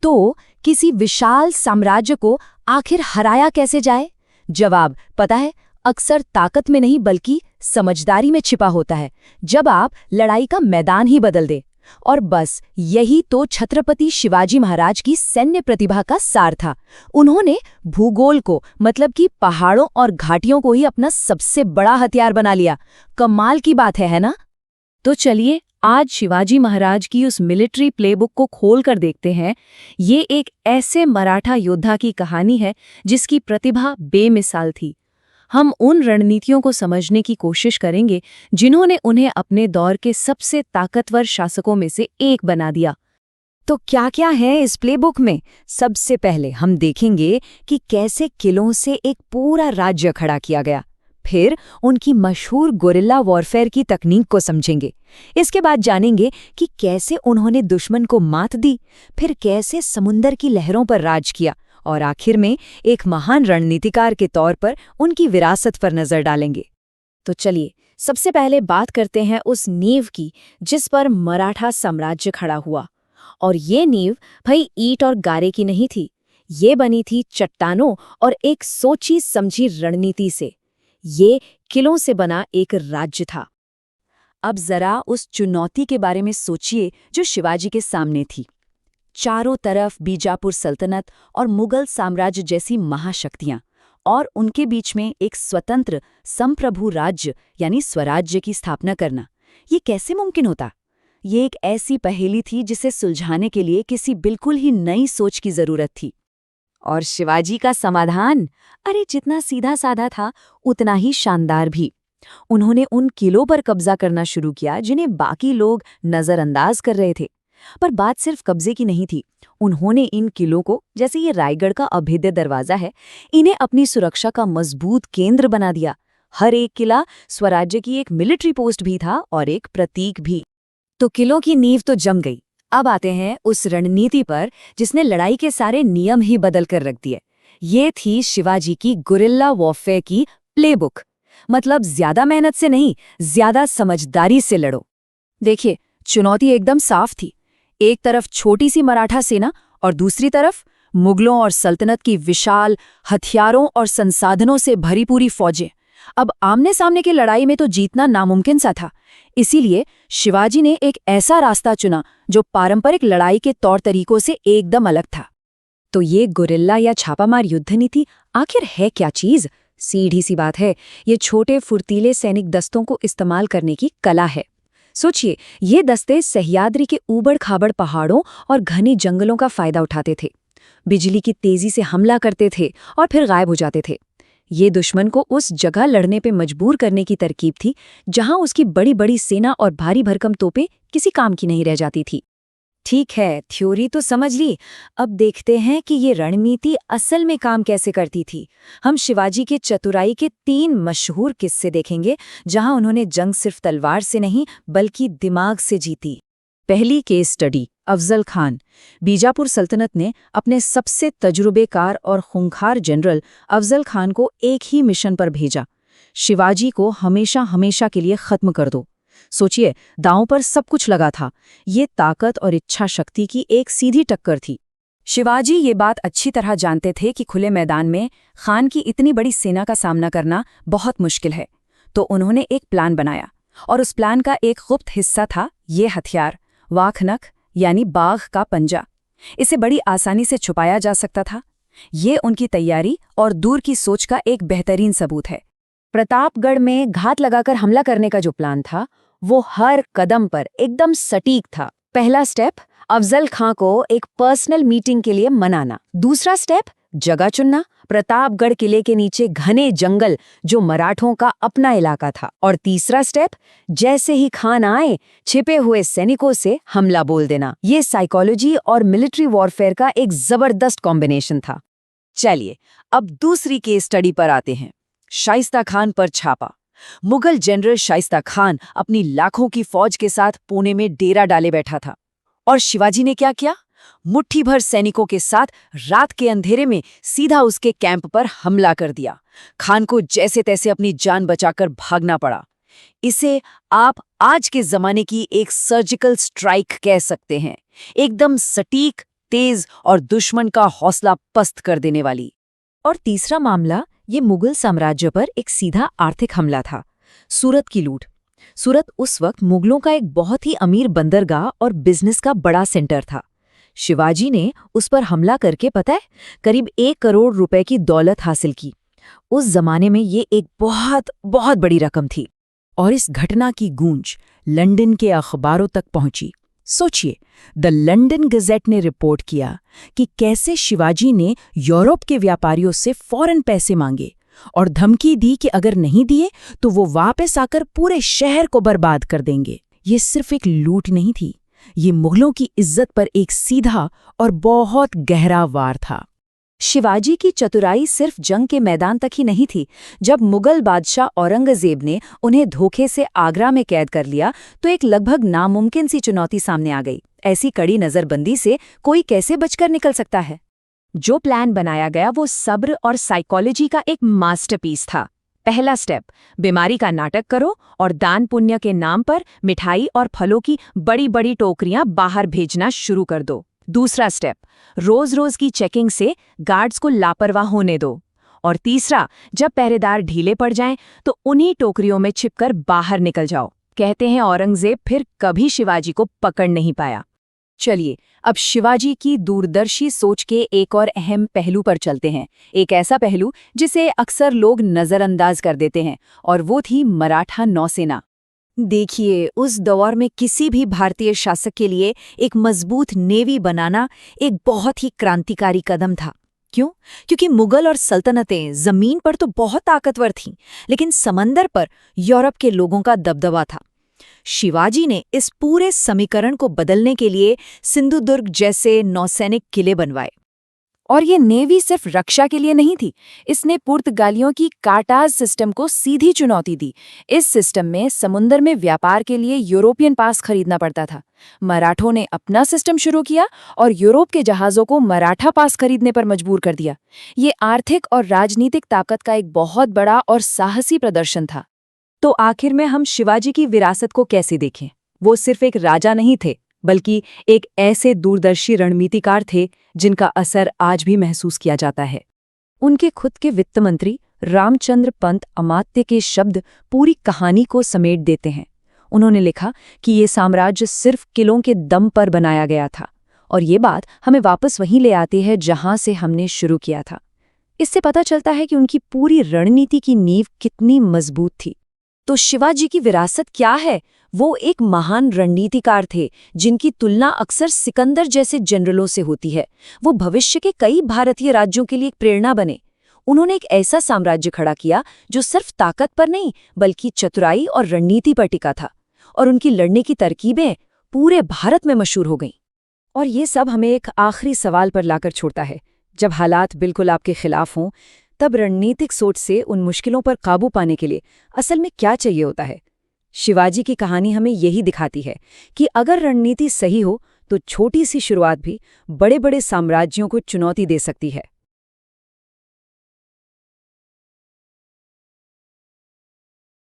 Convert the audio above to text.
तो किसी विशाल साम्राज्य को आखिर हराया कैसे जाए? जवाब पता है, अक्सर ताकत में नहीं बल्कि समझदारी में छिपा होता है, जब आप लड़ाई का मैदान ही बदल दे। और बस यही तो छत्रपति शिवाजी महाराज की सैन्य प्रतिभा का सार था। उन्होंने भूगोल को, मतलब कि पहाड़ों और घाटियों को ही अपना सबसे बड़ा हथियार बना लिया। कमाल की बात है ना? तो चलिए आज शिवाजी महाराज की उस मिलिट्री प्लेबुक को खोलकर देखते हैं। ये एक ऐसे मराठा योद्धा की कहानी है जिसकी प्रतिभा बेमिसाल थी। हम उन रणनीतियों को समझने की कोशिश करेंगे जिन्होंने उन्हें अपने दौर के सबसे ताकतवर शासकों में से एक बना दिया। तो क्या क्या है इस प्लेबुक में? सबसे पहले हम देखेंगे कि कैसे किलों से एक पूरा राज्य खड़ा किया गया। फिर उनकी मशहूर गुरिल्ला वॉरफेयर की तकनीक को समझेंगे। इसके बाद जानेंगे कि कैसे उन्होंने दुश्मन को मात दी, फिर कैसे समुंदर की लहरों पर राज किया, और आखिर में एक महान रणनीतिकार के तौर पर उनकी विरासत पर नजर डालेंगे। तो चलिए सबसे पहले बात करते हैं उस नींव की जिस पर मराठा साम्राज्य खड़ा हुआ। और ये नींव भाई ईंट और गारे की नहीं थी, ये बनी थी चट्टानों और एक सोची समझी रणनीति से। ये किलों से बना एक राज्य था। अब जरा उस चुनौती के बारे में सोचिए जो शिवाजी के सामने थी। चारों तरफ बीजापुर सल्तनत और मुगल साम्राज्य जैसी महाशक्तियां, और उनके बीच में एक स्वतंत्र संप्रभु राज्य यानी स्वराज्य की स्थापना करना। ये कैसे मुमकिन होता? ये एक ऐसी पहेली थी जिसे सुलझाने के लिए किसी बिल्कुल ही नई सोच की जरूरत थी। और शिवाजी का समाधान, अरे जितना सीधा साधा था उतना ही शानदार भी। उन्होंने उन किलों पर कब्जा करना शुरू किया जिन्हें बाकी लोग नजरअंदाज कर रहे थे। पर बात सिर्फ कब्जे की नहीं थी। उन्होंने इन किलों को, जैसे ये रायगढ़ का अभेद्य दरवाजा है, इन्हें अपनी सुरक्षा का मजबूत केंद्र बना दिया। हर एक किला स्वराज्य की एक मिलिट्री पोस्ट भी था और एक प्रतीक भी। तो किलों की नींव तो जम गई। अब आते हैं उस रणनीति पर जिसने लड़ाई के सारे नियम ही बदल कर रख दिए। ये थी शिवाजी की गुरिल्ला वॉरफेयर की प्लेबुक। मतलब ज्यादा मेहनत से नहीं, ज्यादा समझदारी से लड़ो। देखिए, चुनौती एकदम साफ थी। एक तरफ छोटी सी मराठा सेना और दूसरी तरफ मुगलों और सल्तनत की विशाल हथियारों और संसाधनों से भरी पूरी फौजें। अब आमने सामने की लड़ाई में तो जीतना नामुमकिन सा था। इसीलिए शिवाजी ने एक ऐसा रास्ता चुना जो पारंपरिक लड़ाई के तौर तरीकों से एकदम अलग था। तो ये गुरिल्ला या छापामार युद्ध नीति आखिर है क्या चीज? सीधी सी बात है, ये छोटे फुर्तीले सैनिक दस्तों को इस्तेमाल करने की कला है। सोचिए, ये दस्ते सह्याद्री के ऊबड़-खाबड़ पहाड़ों और घने जंगलों का फायदा उठाते थे। बिजली की तेजी से हमला करते थे और फिर गायब हो जाते थे। ये दुश्मन को उस जगह लड़ने पे मजबूर करने की तरकीब थी जहां उसकी बड़ी बड़ी सेना और भारी भरकम तोपें किसी काम की नहीं रह जाती थी। ठीक है, थ्योरी तो समझ ली। अब देखते हैं कि ये रणनीति असल में काम कैसे करती थी। हम शिवाजी के चतुराई के 3 मशहूर किस्से देखेंगे जहां उन्होंने जंग सिर्फ तलवार से नहीं बल्कि दिमाग से जीती। पहली केस स्टडी, अफजल खान। बीजापुर सल्तनत ने अपने सबसे तजुर्बेकार और खूंखार जनरल अफजल खान को एक ही मिशन पर भेजा, शिवाजी को हमेशा हमेशा के लिए खत्म कर दो। सोचिए, दांव पर सब कुछ लगा था। ये ताकत और इच्छा शक्ति की एक सीधी टक्कर थी। शिवाजी ये बात अच्छी तरह जानते थे कि खुले मैदान में खान की इतनी बड़ी सेना का सामना करना बहुत मुश्किल है। तो उन्होंने एक प्लान बनाया, और उस प्लान का एक गुप्त हिस्सा था ये हथियार, वाखनख यानी बाघ का पंजा। इसे बड़ी आसानी से छुपाया जा सकता था। ये उनकी तैयारी और दूर की सोच का एक बेहतरीन सबूत है। प्रतापगढ़ में घात लगाकर हमला करने का जो प्लान था वो हर कदम पर एकदम सटीक था। पहला स्टेप, अफजल खां को एक पर्सनल मीटिंग के लिए मनाना। दूसरा स्टेप, जगह चुनना, प्रतापगढ़ किले के नीचे घने जंगल जो मराठों का अपना इलाका था। और तीसरा स्टेप, जैसे ही खान आए छिपे हुए सैनिकों से हमला बोल देना। ये साइकोलॉजी और मिलिट्री वॉरफेयर का एक जबरदस्त कॉम्बिनेशन था। चलिए अब दूसरी केस स्टडी पर आते हैं, शाइस्ता खान पर छापा। मुगल जनरल शाइस्ता खान अपनी लाखों की फौज के साथ पुणे में डेरा डाले बैठा था, और शिवाजी ने क्या किया? मुट्ठी भर सैनिकों के साथ रात के अंधेरे में सीधा उसके कैंप पर हमला कर दिया। खान को जैसे तैसे अपनी जान बचाकर भागना पड़ा। इसे आप आज के जमाने की एक सर्जिकल स्ट्राइक कह सकते हैं। एकदम सटीक, तेज और दुश्मन का हौसला पस्त कर देने वाली। और तीसरा मामला ये मुगल साम्राज्य पर एक सीधा आर्थिक हमला था, सूरत की लूट। सूरत उस वक्त मुगलों का एक बहुत ही अमीर बंदरगाह और बिजनेस का बड़ा सेंटर था। शिवाजी ने उस पर हमला करके पता है करीब 1 करोड़ रुपए की दौलत हासिल की। उस जमाने में ये एक बहुत बहुत बड़ी रकम थी। और इस घटना की गूंज लंदन के अखबारों तक पहुंची। सोचिए, द लंदन गज़ेट ने रिपोर्ट किया कि कैसे शिवाजी ने यूरोप के व्यापारियों से फौरन पैसे मांगे और धमकी दी कि अगर नहीं दिए तो वो वापस आकर पूरे शहर को बर्बाद कर देंगे। ये सिर्फ एक लूट नहीं थी, ये मुगलों की इज्जत पर एक सीधा और बहुत गहरा वार था। शिवाजी की चतुराई सिर्फ जंग के मैदान तक ही नहीं थी। जब मुगल बादशाह औरंगजेब ने उन्हें धोखे से आगरा में कैद कर लिया तो एक लगभग नामुमकिन सी चुनौती सामने आ गई। ऐसी कड़ी नज़रबंदी से कोई कैसे बचकर निकल सकता है? जो प्लान बनाया गया वो सब्र और साइकोलॉजी का एक मास्टरपीस था। पहला स्टेप, बीमारी का नाटक करो और दान पुण्य के नाम पर मिठाई और फलों की बड़ी बड़ी टोकरियां बाहर भेजना शुरू कर दो। दूसरा स्टेप, रोज रोज की चेकिंग से गार्ड्स को लापरवाह होने दो। और तीसरा, जब पहरेदार ढीले पड़ जाएं तो उन्हीं टोकरियों में छिपकर बाहर निकल जाओ। कहते हैं औरंगजेब फिर कभी शिवाजी को पकड़ नहीं पाया। चलिए अब शिवाजी की दूरदर्शी सोच के एक और अहम पहलू पर चलते हैं। एक ऐसा पहलू जिसे अक्सर लोग नज़रअंदाज कर देते हैं, और वो थी मराठा नौसेना। देखिए, उस दौर में किसी भी भारतीय शासक के लिए एक मजबूत नेवी बनाना एक बहुत ही क्रांतिकारी कदम था। क्यों? क्योंकि मुगल और सल्तनतें जमीन पर तो बहुत ताकतवर थीं, लेकिन समंदर पर यूरोप के लोगों का दबदबा था। शिवाजी ने इस पूरे समीकरण को बदलने के लिए सिंधुदुर्ग जैसे नौसैनिक किले बनवाए। और ये नेवी सिर्फ रक्षा के लिए नहीं थी, इसने पुर्तगालियों की कार्टाज सिस्टम को सीधी चुनौती दी। इस सिस्टम में समुद्र में व्यापार के लिए यूरोपियन पास खरीदना पड़ता था। मराठों ने अपना सिस्टम शुरू किया और यूरोप के जहाज़ों को मराठा पास खरीदने पर मजबूर कर दिया। ये आर्थिक और राजनीतिक ताकत का एक बहुत बड़ा और साहसी प्रदर्शन था। तो आखिर में हम शिवाजी की विरासत को कैसे देखें? वो सिर्फ एक राजा नहीं थे, बल्कि एक ऐसे दूरदर्शी रणनीतिकार थे जिनका असर आज भी महसूस किया जाता है। उनके खुद के वित्त मंत्री रामचंद्र पंत अमात्य के शब्द पूरी कहानी को समेट देते हैं। उन्होंने लिखा कि ये साम्राज्य सिर्फ किलों के दम पर बनाया गया था, और ये बात हमें वापस वहीं ले आती है जहां से हमने शुरू किया था। इससे पता चलता है कि उनकी पूरी रणनीति की नींव कितनी मजबूत थी। तो शिवाजी की विरासत क्या है? वो एक महान रणनीतिकार थे जिनकी तुलना अक्सर सिकंदर जैसे जनरलों से होती है। वो भविष्य के कई भारतीय राज्यों के लिए एक प्रेरणा बने। उन्होंने एक ऐसा साम्राज्य खड़ा किया जो सिर्फ ताकत पर नहीं बल्कि चतुराई और रणनीति पर टिका था, और उनकी लड़ने की तरकीबें पूरे भारत में मशहूर हो गईं। और ये सब हमें एक आखिरी सवाल पर लाकर छोड़ता है। जब हालात बिल्कुल आपके खिलाफ हों, तब रणनीतिक सोच से उन मुश्किलों पर काबू पाने के लिए असल में क्या चाहिए होता है? शिवाजी की कहानी हमें यही दिखाती है कि अगर रणनीति सही हो तो छोटी सी शुरुआत भी बड़े बड़े साम्राज्यों को चुनौती दे सकती है।